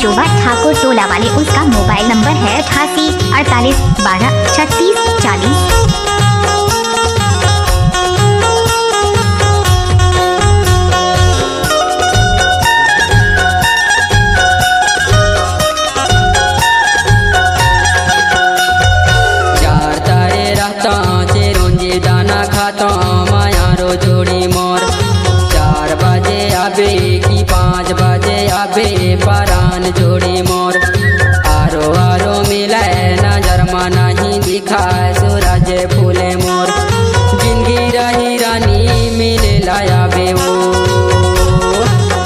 चोबा ठाकुर टोला वाले, उसका मोबाइल नंबर है 88 48 12 36 40। मायारो जोड़ी मोर 4 बजे आबे की 5 बजे आबे परान जोड़ी मोर। आरो आरो मिले नजर में नहीं दिखाए सूरज फूले मोर। जिंदगी रही रानी मिले लाया बे वो,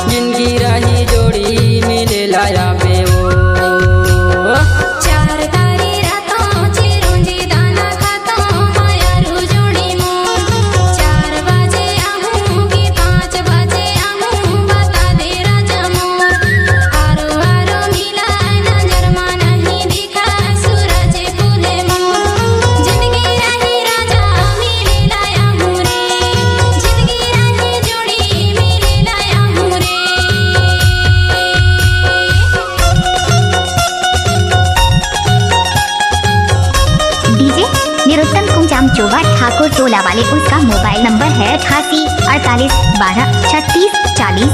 जिंदगी रही जोड़ी मिले लाया बे वो। चोबा ठाकुर टोला वाले, उसका मोबाइल नंबर है 88 48 12 36 40।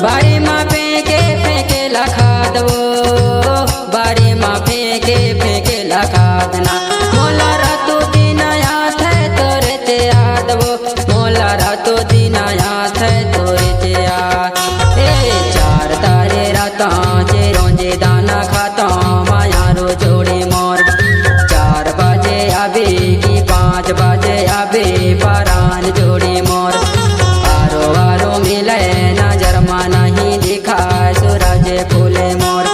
बाड़ी माँ फेंके फेंके लखा दो, बाड़ी माँ फेंके फेंके लखा देना। मोला रातो दिन याद है तोरे ते याद वो, मोला रातो दिन याद है तोरे ते याद। 4 तारे राता जे रोजे दाना खाता मायारो जोड़ी मोर। 4 बजे आबे की 5 बजे आबे परान जोड़ी मोर। आरो आरो मिले नजर में नहीं दिखाए सूरज फूले मोर।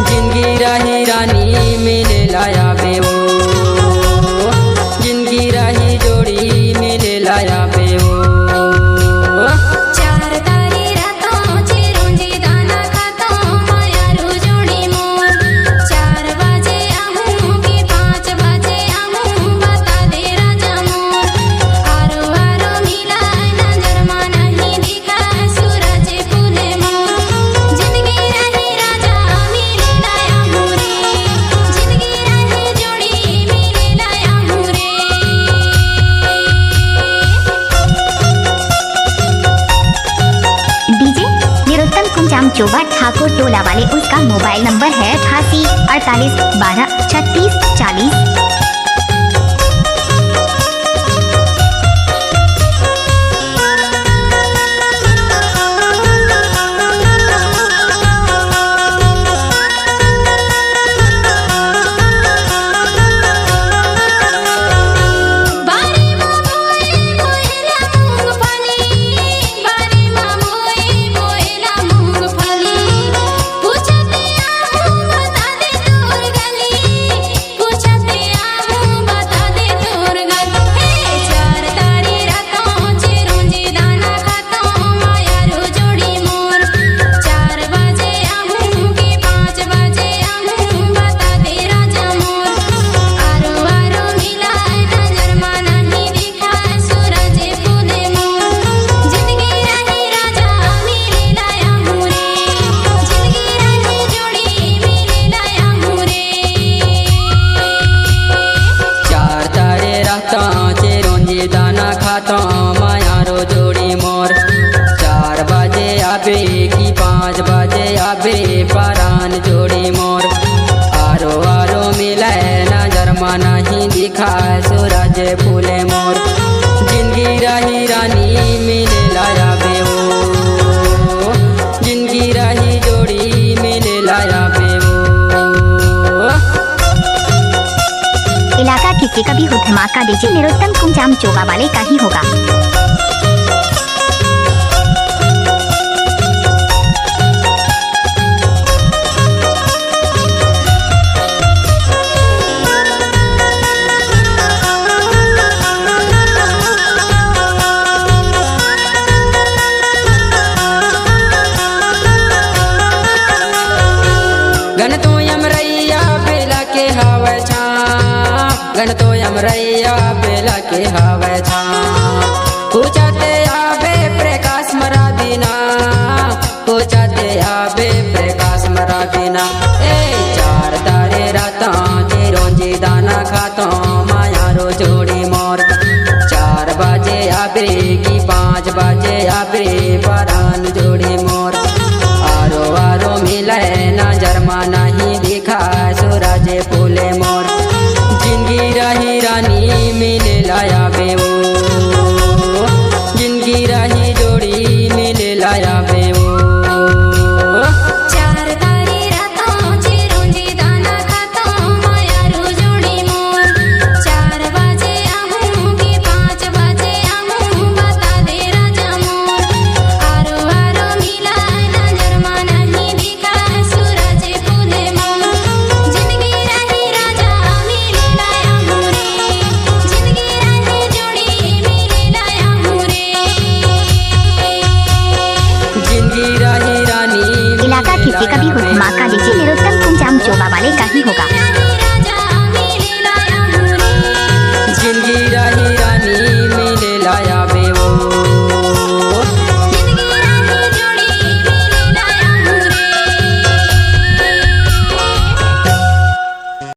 जिंदगी रही रानी मिले लाया बे वो, जिंदगी रही जोड़ी मिले लाया बे वो। चोबा ठाकुर टोला वाले, उसका मोबाइल नंबर है 88 48 12 36 40। दाना खाता मायारो जोड़ी मोर। 4 बजे आबे की 5 बजे आबे परान जोड़ी मोर। आरो आरो मिले नजर में नहीं दिखाए सूरज फूले मोर। जिंदगी रही रानी मिले लाया बे वो, जिंदगी रही जोड़ी मिले लाया बे वो। इलाका किसी का भी हो धमाका दीजिए, निरुत्तम कुमचाम चोबा वाले का ही होगा। तो अमरैया बेला के हवे छा पूछते आबे प्रकाश मरा बिना पूछते आबे प्रकाश मरा बिना ए चार तारे राता जे रोंजी दाना खातो माया रो जोड़ी मोर 4 बजे आबे की 5 बजे आबे परान